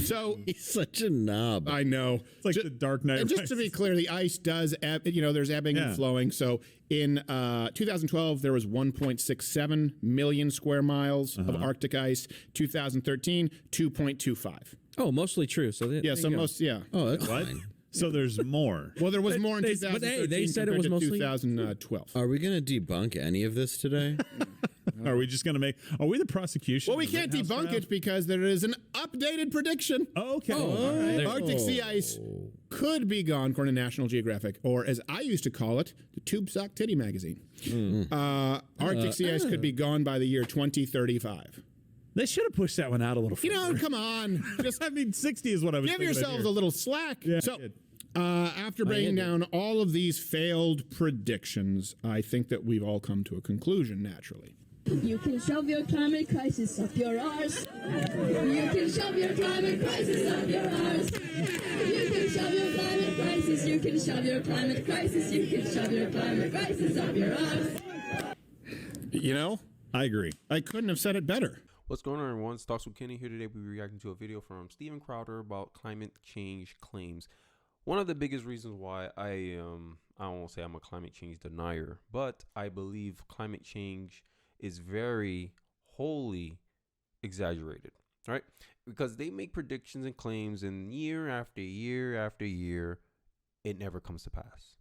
So he's such a knob. I know. It's like the Dark Knight. And just to be clear, the ice does ebb, there's ebbing and flowing. So in 2012, there was 1.67 million square miles of Arctic ice. 2013, 2.25. Oh, mostly true. So Oh, that's What? fine. So there's more. Well, there was more in 2013. But hey, they said it was mostly 2012. Are we going to debunk any of this today? Are we just going to are we the prosecution? Well, we can't debunk it because there is an updated prediction. Oh, okay. all right. Arctic sea ice could be gone, according to National Geographic, or as I used to call it, the Tube Sock Titty Magazine. Arctic sea ice could be gone by the year 2035. They should have pushed that one out a little further. Come on. I mean, 60 is what I was Give thinking. yourselves a little slack. Yeah, so, after breaking down all of these failed predictions, I think that we've all come to a conclusion, naturally. You can shove your climate crisis up your arse. You can shove your climate crisis up your arse. You can shove your climate crisis. You can shove your climate crisis. You can shove your climate crisis up your arse. I agree. I couldn't have said it better. What's going on, everyone? It's Talks with Kenny here today. We're reacting to a video from Steven Clowder about climate change claims. One of the biggest reasons why I won't say I'm a climate change denier, but I believe climate change is very wholly exaggerated, right? Because they make predictions and claims, and year after year after year, it never comes to pass.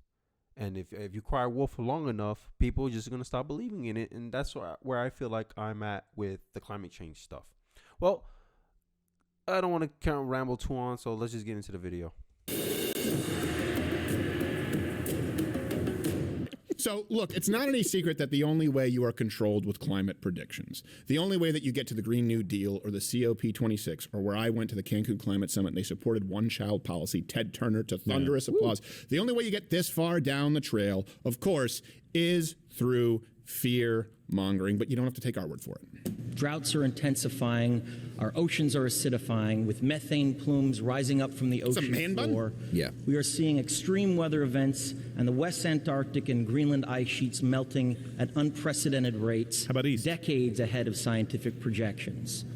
And if you cry wolf for long enough, people are just going to stop believing in it. And that's where I feel like I'm at with the climate change stuff. Well, I don't want to kind of ramble too on, so let's just get into the video. So, look, it's not any secret that the only way you are controlled with climate predictions, the only way that you get to the Green New Deal or the COP26, or where I went to the Cancun Climate Summit and they supported one-child policy, Ted Turner to thunderous applause, the only way you get this far down the trail, of course, is through fear-mongering, but you don't have to take our word for it. Droughts are intensifying, our oceans are acidifying, with methane plumes rising up from the ocean floor. Yeah. We are seeing extreme weather events and the West Antarctic and Greenland ice sheets melting at unprecedented rates, How about east? decades ahead of scientific projections.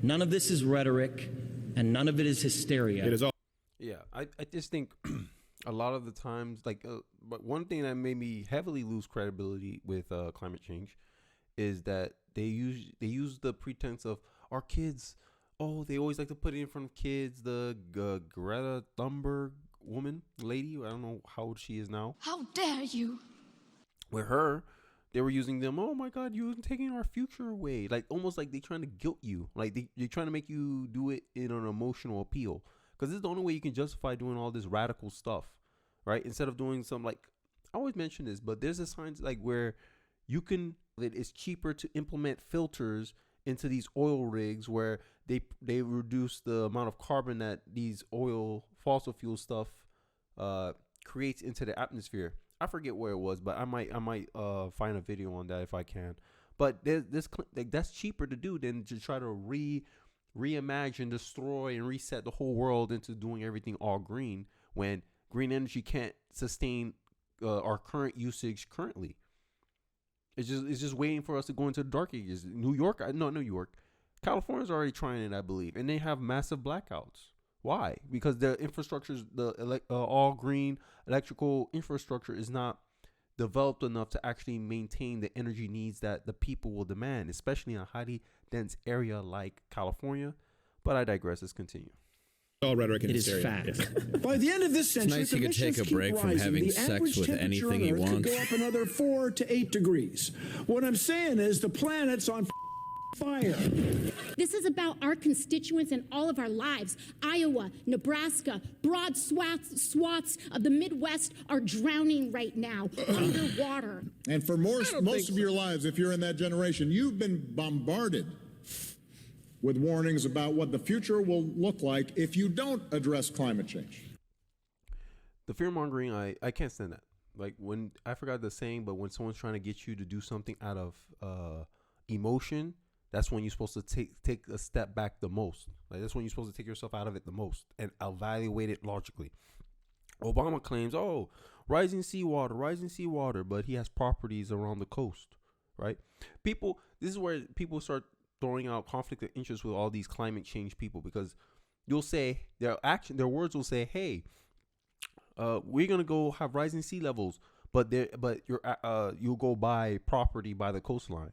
None of this is rhetoric, and none of it is hysteria. It is all. Yeah, I just think a lot of the times, but one thing that made me heavily lose credibility with climate change is that they use the pretense of our kids. Oh, they always like to put it in front of kids. The Greta Thunberg lady, I don't know how old she is now. How dare you? With her, they were using them. Oh my God, you're taking our future away. Like almost like they're trying to guilt you. Like they're trying to make you do it in an emotional appeal. Because this is the only way you can justify doing all this radical stuff, right? Instead of doing some, I always mention this, but there's a signs where you can, that it's cheaper to implement filters into these oil rigs where they reduce the amount of carbon that these fossil fuel stuff creates into the atmosphere. I forget where it was, but I might find a video on that if I can. But that's cheaper to do than to try to reimagine, destroy, and reset the whole world into doing everything all green when green energy can't sustain our current usage currently. It's just waiting for us to go into the dark ages. New York, California's already trying it, I believe, and they have massive blackouts. Why? Because the infrastructure's all green electrical infrastructure is not developed enough to actually maintain the energy needs that the people will demand, especially in a highly dense area like California. But I digress. Let's continue. All rhetoric and It is hysteria. fact. By the end of this century, nice you could take a keep break from rising. having The sex average with temperature anything on he Earth could wants. go up another 4 to 8 degrees. What I'm saying is the planet's on fire. This is about our constituents and all of our lives. Iowa, Nebraska, broad swaths of the Midwest are drowning right now, underwater. And for most of your lives, if you're in that generation, you've been bombarded with warnings about what the future will look like if you don't address climate change. The fear mongering, I can't stand that. Like when I forgot the saying, but when someone's trying to get you to do something out of emotion, that's when you're supposed to take a step back the most. Like that's when you're supposed to take yourself out of it the most and evaluate it logically. Obama claims, rising seawater, but he has properties around the coast, right? This is where people start throwing out conflict of interest with all these climate change people, because you'll say their words will say, "Hey, we're gonna go have rising sea levels, but you'll go buy property by the coastline.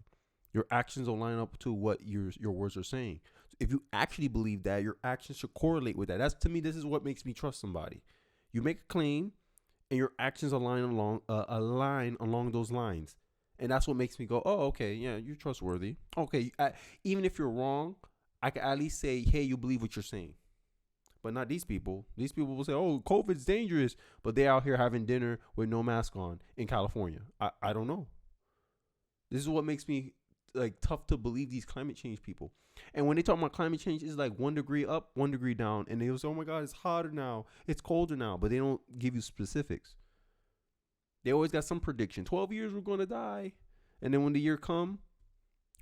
Your actions will line up to what your words are saying. If you actually believe that, your actions should correlate with that. That's, to me, this is what makes me trust somebody. You make a claim, and your actions align along those lines, and that's what makes me go, oh, okay, yeah, you're trustworthy. Okay, even if you're wrong, I can at least say, hey, you believe what you're saying. But not these people. These people will say, oh, COVID's dangerous, but they're out here having dinner with no mask on in California. I don't know. This is what makes me like tough to believe these climate change people. And when they talk about climate change, it's like 1 degree up, 1 degree down. And they'll say, oh my God, it's hotter now. It's colder now. But they don't give you specifics. They always got some prediction. 12 years, we're going to die. And then when the year come,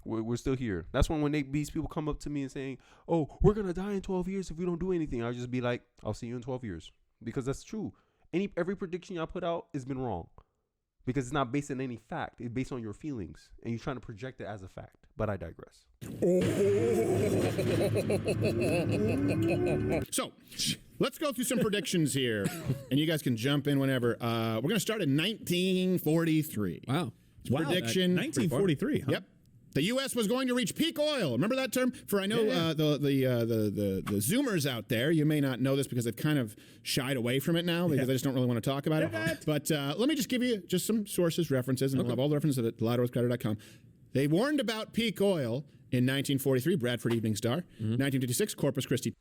we're still here. That's when these people come up to me and saying, oh, we're going to die in 12 years if we don't do anything. I'll just be like, I'll see you in 12 years. Because that's true. Every prediction y'all put out has been wrong. Because it's not based on any fact. It's based on your feelings. And you're trying to project it as a fact. But I digress. So, let's go through some predictions here. And you guys can jump in whenever. We're going to start in 1943. Wow. Prediction. 1943, huh? Yep. The U.S. was going to reach peak oil. Remember that term? For I know the Zoomers out there, you may not know this because they've kind of shied away from it now because they just don't really want to talk about it. But let me just give you just some sources, references, and we'll have all the references at louderwithcrowder.com. They warned about peak oil in 1943, Bradford Evening Star. 1956, Corpus Christi.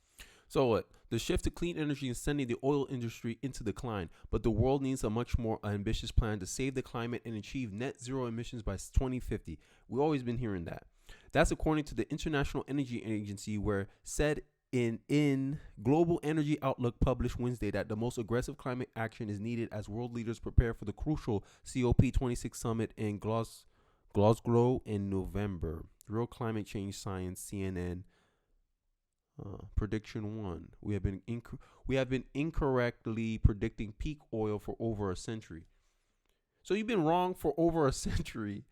So what? The shift to clean energy is sending the oil industry into decline, but the world needs a much more ambitious plan to save the climate and achieve net zero emissions by 2050. We've always been hearing that. That's according to the International Energy Agency, where said in Global Energy Outlook published Wednesday that the most aggressive climate action is needed as world leaders prepare for the crucial COP26 summit in Glasgow in November. Real Climate Change Science, CNN. Prediction 1. We have been incorrectly predicting peak oil for over a century. So you've been wrong for over a century,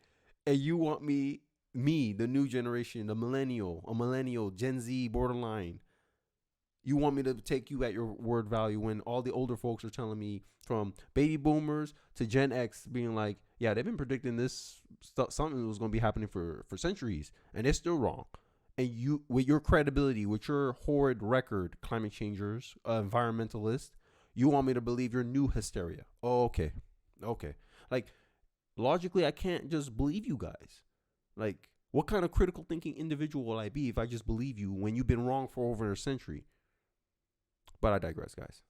and you want me, the new generation, a millennial, Gen Z, borderline. You want me to take you at your word value when all the older folks are telling me, from baby boomers to Gen X, being like, yeah, they've been predicting this something was going to be happening for centuries, and they're still wrong. And you, with your credibility, with your horrid record, climate changers, environmentalists, you want me to believe your new hysteria. Oh, okay. Like, logically, I can't just believe you guys. Like, what kind of critical thinking individual will I be if I just believe you when you've been wrong for over a century? But I digress, guys.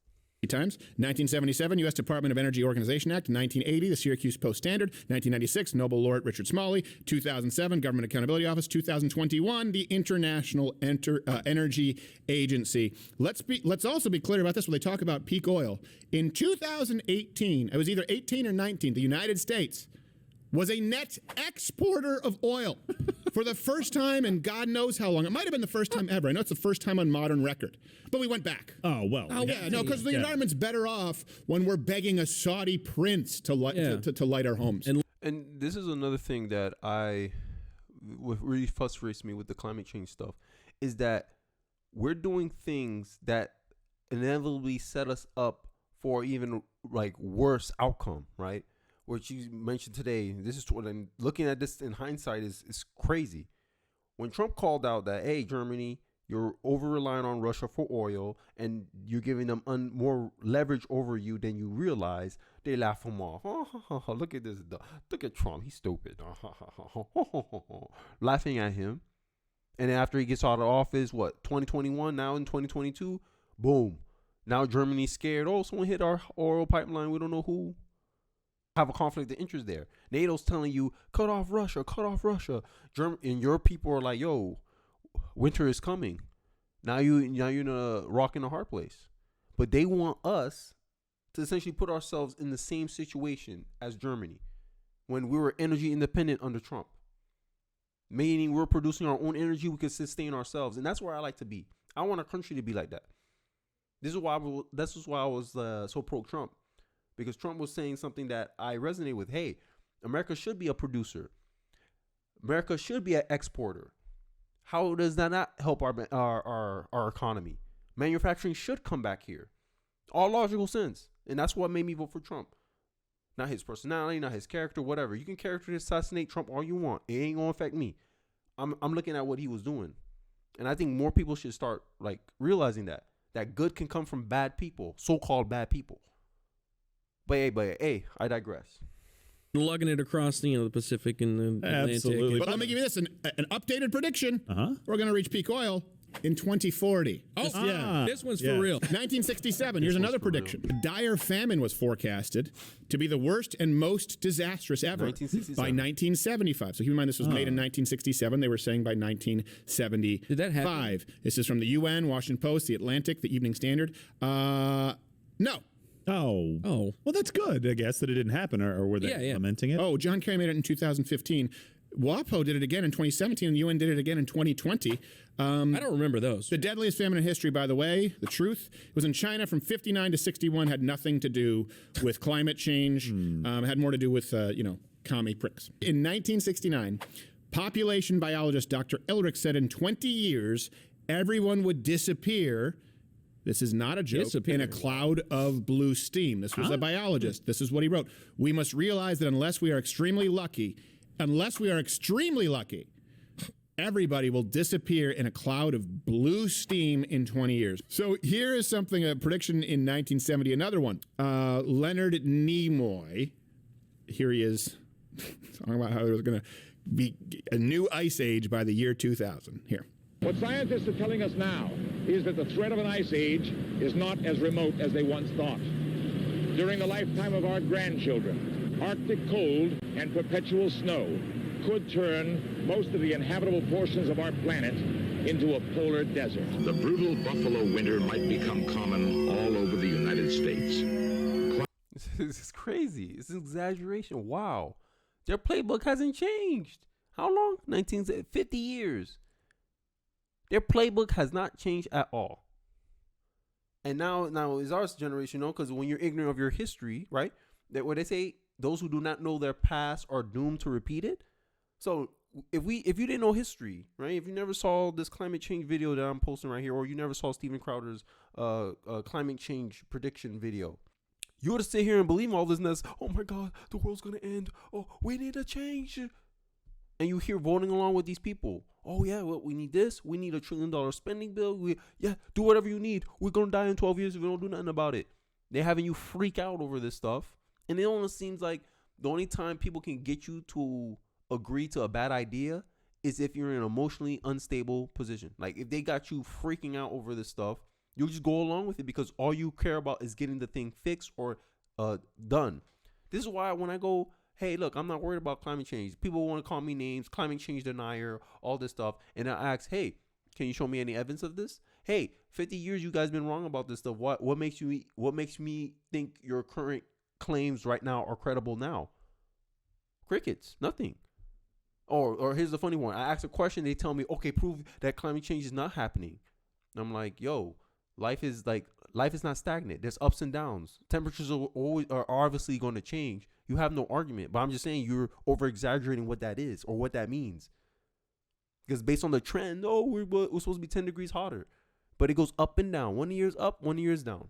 Times. 1977, U.S. Department of Energy Organization Act. 1980, the Syracuse Post-Standard. 1996, Nobel laureate Richard Smalley. 2007, Government Accountability Office. 2021, the International Energy Agency. Let's also be clear about this when they talk about peak oil. In 2018, it was either 18 or 19, the United States was a net exporter of oil for the first time in God knows how long. It might have been the first time ever. I know it's the first time on modern record, but we went back. Oh, well. Yeah, no, because the environment's better off when we're begging a Saudi prince to light our homes. And this is another thing that what really frustrates me with the climate change stuff is that we're doing things that inevitably set us up for even like worse outcome, right? What you mentioned today, this is what I'm looking at this in hindsight is crazy. When Trump called out that, hey, Germany, you're over relying on Russia for oil and you're giving them more leverage over you than you realize, they laugh him off. Look at this. Look at Trump. He's stupid. Laughing at him. And then after he gets out of office, 2021, now in 2022, boom. Now Germany's scared. Oh, someone hit our oil pipeline. We don't know who. Have a conflict of interest there. NATO's telling you, cut off Russia. And your people are like, yo, winter is coming. Now you're in a rock and a hard place. But they want us to essentially put ourselves in the same situation as Germany when we were energy independent under Trump. Meaning we're producing our own energy, we can sustain ourselves. And that's where I like to be. I want our country to be like that. This is why I was so pro-Trump. Because Trump was saying something that I resonate with. Hey, America should be a producer. America should be an exporter. How does that not help our economy? Manufacturing should come back here. All logical sense. And that's what made me vote for Trump. Not his personality, not his character, whatever. You can character assassinate Trump all you want. It ain't gonna affect me. I'm looking at what he was doing. And I think more people should start like realizing that good can come from bad people, so-called bad people. But hey, I digress. Lugging it across, the Pacific and the Absolutely. Atlantic. But let me give you this, an updated prediction. We're going to reach peak oil in 2040. Oh, this one's for real. 1967, here's another prediction. A dire famine was forecasted to be the worst and most disastrous ever by 1975. So keep in mind, this was made in 1967. They were saying by 1975. Did that happen? This is from the UN, Washington Post, The Atlantic, The Evening Standard. No. Oh. Well, that's good, I guess, that it didn't happen. Or were they lamenting it? Oh, John Kerry made it in 2015. WAPO did it again in 2017, and the UN did it again in 2020. I don't remember those. The deadliest famine in history, by the way, the truth, was in China from 59 to 61, had nothing to do with climate change, had more to do with, commie pricks. In 1969, population biologist Dr. Ehrlich said in 20 years, everyone would disappear. This is not a joke. In a cloud of blue steam. This was a biologist. This is what he wrote. We must realize that unless we are extremely lucky, everybody will disappear in a cloud of blue steam in 20 years. So here is something, a prediction in 1970, another one. Leonard Nimoy, here he is, talking about how there's going to be a new ice age by the year 2000. Here. What scientists are telling us now is that the threat of an ice age is not as remote as they once thought. During the lifetime of our grandchildren, Arctic cold and perpetual snow could turn most of the inhabitable portions of our planet into a polar desert. The brutal buffalo winter might become common all over the United States. This is crazy. It's an exaggeration. Wow. Their playbook hasn't changed. How long? 50 years. Their playbook has not changed at all. And now is our generation, because when you're ignorant of your history, right? That what they say, those who do not know their past are doomed to repeat it. So if you didn't know history, right? If you never saw this climate change video that I'm posting right here, or you never saw Steven Crowder's climate change prediction video, you would sit here and believe all this mess. Oh my God, the world's gonna end. Oh, we need a change. And you hear voting along with these people. Oh yeah, well, we need this. We need $1 trillion spending bill. Do whatever you need. We're gonna die in 12 years if we don't do nothing about it. They're having you freak out over this stuff, and it almost seems like the only time people can get you to agree to a bad idea is if you're in an emotionally unstable position. Like if they got you freaking out over this stuff, you just go along with it because all you care about is getting the thing fixed or done. This is why when I go, hey, look, I'm not worried about climate change. People want to call me names, climate change denier, all this stuff. And I ask, hey, can you show me any evidence of this? Hey, 50 years you guys been wrong about this stuff. What makes me think your current claims right now are credible now? Crickets, nothing. Or here's the funny one. I ask a question, they tell me, okay, prove that climate change is not happening. And I'm like, yo, life is not stagnant. There's ups and downs. Temperatures are obviously going to change. You have no argument, but I'm just saying you're over exaggerating what that is or what that means. Because based on the trend, we're supposed to be 10 degrees hotter, but it goes up and down. 1 year's up, 1 year's down.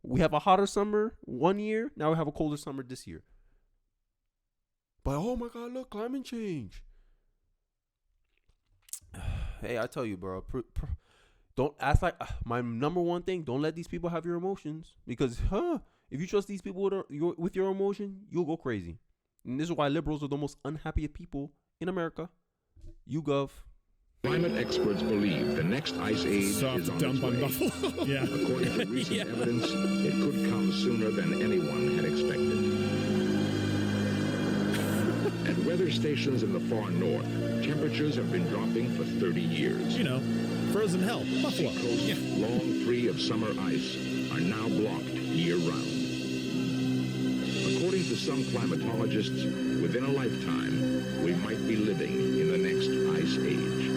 We have a hotter summer 1 year. Now we have a colder summer this year. But oh my God, look, climate change. Hey, I tell you, bro, don't ask like my number one thing. Don't let these people have your emotions, because if you trust these people with your emotion, you'll go crazy. And this is why liberals are the most unhappy people in America. YouGov. Climate experts believe the next ice age is on its way. Yeah. According to recent evidence, it could come sooner than anyone had expected. At weather stations in the far north, temperatures have been dropping for 30 years. Frozen hell, Buffalo. Coasts long free of summer ice are now blocked year-round. According to some climatologists, within a lifetime, we might be living in the next ice age.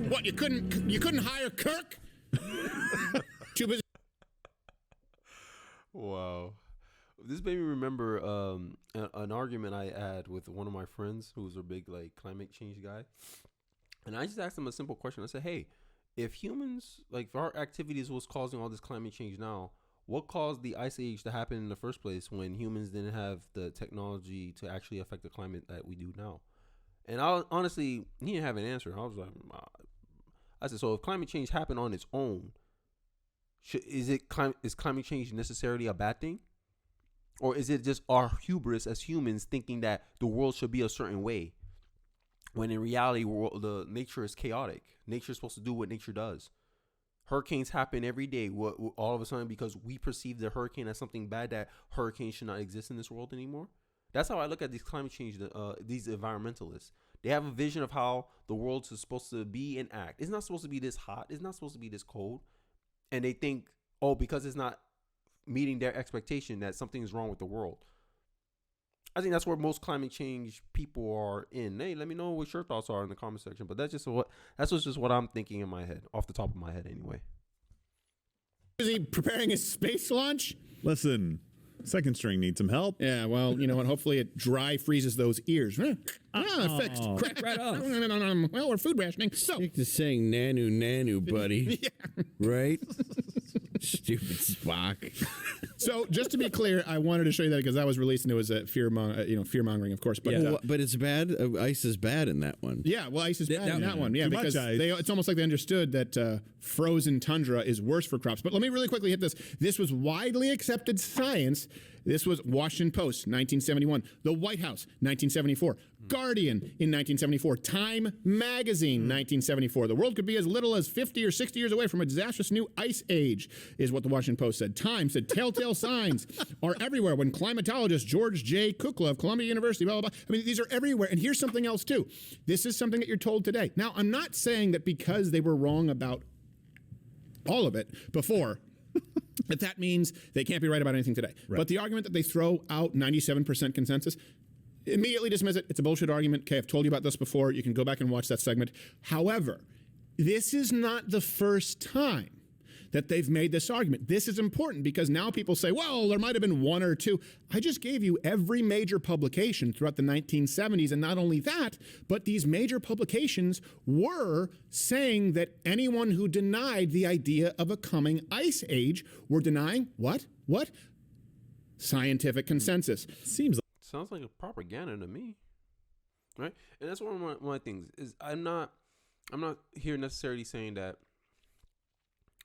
What, you couldn't hire Kirk? Too busy. Wow. This made me remember an argument I had with one of my friends who was a big like climate change guy, and I just asked him a simple question. I said, "Hey, if humans, like, if our activities was causing all this climate change now, what caused the ice age to happen in the first place when humans didn't have the technology to actually affect the climate that we do now?" And honestly, he didn't have an answer. I was like, I said, so if climate change happened on its own, is climate change necessarily a bad thing? Or is it just our hubris as humans thinking that the world should be a certain way, when in reality, the nature is chaotic? Nature is supposed to do what nature does. Hurricanes happen every day. All of a sudden, because we perceive the hurricane as something bad, that hurricanes should not exist in this world anymore? That's how I look at these climate change, these environmentalists. They have a vision of how the world is supposed to be and act. It's not supposed to be this hot. It's not supposed to be this cold. And they think, oh, because it's not meeting their expectation, that something is wrong with the world. I think that's where most climate change people are in. Hey, let me know what your thoughts are in the comment section. But that's just what I'm thinking in my head, off the top of my head anyway. Is he preparing a space launch? Listen, second string needs some help. Yeah, well, you know what? Hopefully it dry freezes those ears. Fixed. Crack right off. Well, we're food rationing. So, stick to saying nanu, buddy. Yeah. Right? Stupid Spock. So, just to be clear, I wanted to show you that because that was released and it was fear mongering, of course. But but it's bad. Ice is bad in that one. Yeah, well, ice is bad in that one. Yeah, because it's almost like they understood that frozen tundra is worse for crops. But let me really quickly hit this. This was widely accepted science. This was Washington Post, 1971. The White House, 1974. Guardian in 1974. Time Magazine, 1974. The world could be as little as 50 or 60 years away from a disastrous new ice age, is what the Washington Post said. Time said telltale signs are everywhere when climatologist George J. Kukla of Columbia University, blah, blah, blah. I mean, these are everywhere. And here's something else, too. This is something that you're told today. Now, I'm not saying that because they were wrong about all of it before, that means they can't be right about anything today. Right. But the argument that they throw out 97% consensus, immediately dismiss it. It's a bullshit argument. Okay, I've told you about this before. You can go back and watch that segment. However, this is not the first time that they've made this argument. This is important because now people say, well, there might have been one or two. I just gave you every major publication throughout the 1970s. And not only that, but these major publications were saying that anyone who denied the idea of a coming ice age were denying what? Scientific consensus. Sounds like a propaganda to me. Right? And that's one of my things is I'm not here necessarily saying that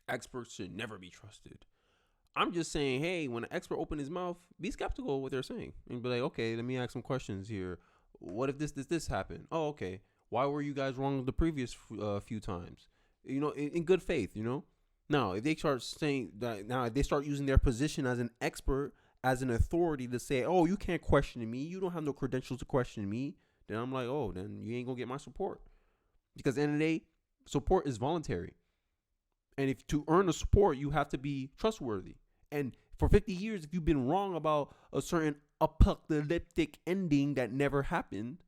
experts should never be trusted. I'm just saying, hey, when an expert opens his mouth, be skeptical of what they're saying and be like, okay, let me ask some questions here. What if this happened? Oh, okay. Why were you guys wrong the previous few times? You know, in good faith, you know? Now, if they start saying that, now if they start using their position as an expert, as an authority to say, oh, you can't question me, you don't have no credentials to question me, then I'm like, oh, then you ain't gonna get my support. Because at the end of the day, support is voluntary. And if to earn the support, you have to be trustworthy. And for 50 years, if you've been wrong about a certain apocalyptic ending that never happened,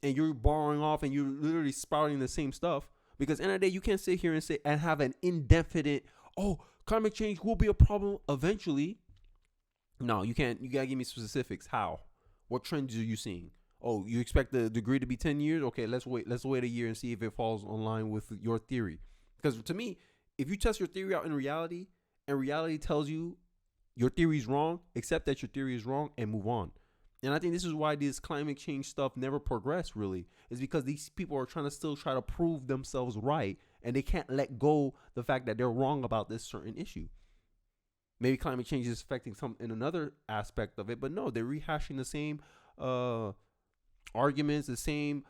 and you're borrowing off and you're literally spouting the same stuff, because at the end of the day, you can't sit here and say and have an indefinite, oh, climate change will be a problem eventually. No, you can't. You gotta give me specifics. How? What trends are you seeing? Oh, you expect the degree to be 10 years? Okay, let's wait a year and see if it falls in line with your theory. Because to me, if you test your theory out in reality, and reality tells you your theory is wrong, accept that your theory is wrong and move on. And I think this is why this climate change stuff never progressed, really, is because these people are trying to prove themselves right, and they can't let go the fact that they're wrong about this certain issue. Maybe climate change is affecting some in another aspect of it, but no, they're rehashing the same arguments, the same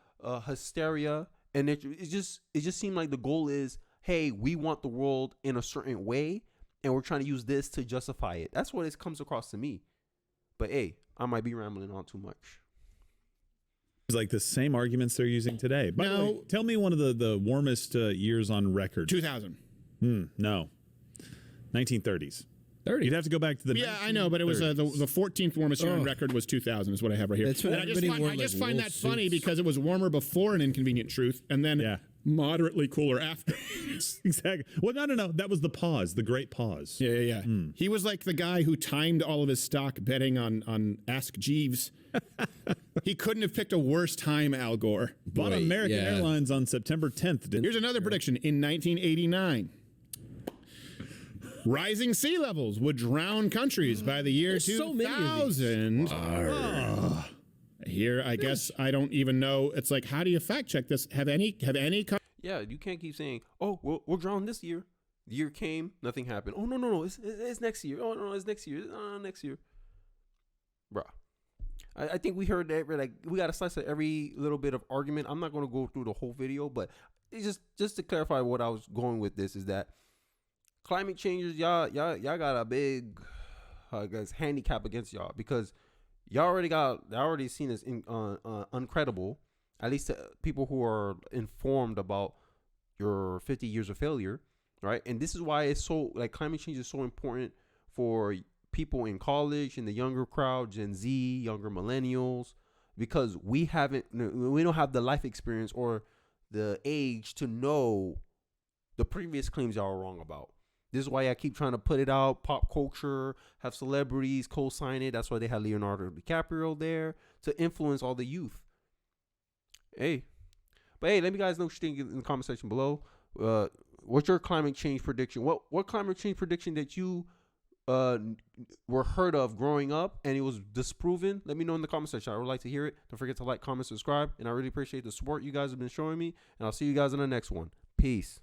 hysteria, and it just seemed like the goal is, hey, we want the world in a certain way, and we're trying to use this to justify it. That's what it comes across to me. But hey, I might be rambling on too much. It's like the same arguments they're using today. By the way, tell me one of the warmest years on record. 2000. No. 1930s. 30. You'd have to go back to the. Yeah, I know, but it was the 14th warmest year on record was 2000 is what I have right here. That's what I just find that funny because it was warmer before an inconvenient truth, and then moderately cooler after. Exactly. Well, no. That was the pause, the great pause. Yeah. He was like the guy who timed all of his stock betting on Ask Jeeves. He couldn't have picked a worse time, Al Gore. Bought American Airlines on September 10th. Here's another prediction. In 1989, rising sea levels would drown countries by the year 2000. Here, I guess I don't even know. It's like, how do you fact check this? Have any? Yeah, you can't keep saying, "Oh, we'll drown this year." The year came, nothing happened. Oh no, it's next year. Oh no, it's next year. Next year, bruh. I think we heard that. Like, we got to slice at every little bit of argument. I'm not going to go through the whole video, but it's just to clarify what I was going with this is that climate changes, y'all got a big, I guess, handicap against y'all because y'all already seen as uncredible, at least to people who are informed about your 50 years of failure, right? And this is why it's so, like, climate change is so important for people in college, in the younger crowd, Gen Z, younger millennials, because we don't have the life experience or the age to know the previous claims y'all are wrong about. This is why I keep trying to put it out. Pop culture, have celebrities co-sign it. That's why they had Leonardo DiCaprio there to influence all the youth. Let me guys know what you think in the comment section below. What's your climate change prediction? What climate change prediction that you were heard of growing up and it was disproven? Let me know in the comment section. I would like to hear it. Don't forget to like, comment, subscribe, and I really appreciate the support you guys have been showing me. And I'll see you guys in the next one. Peace.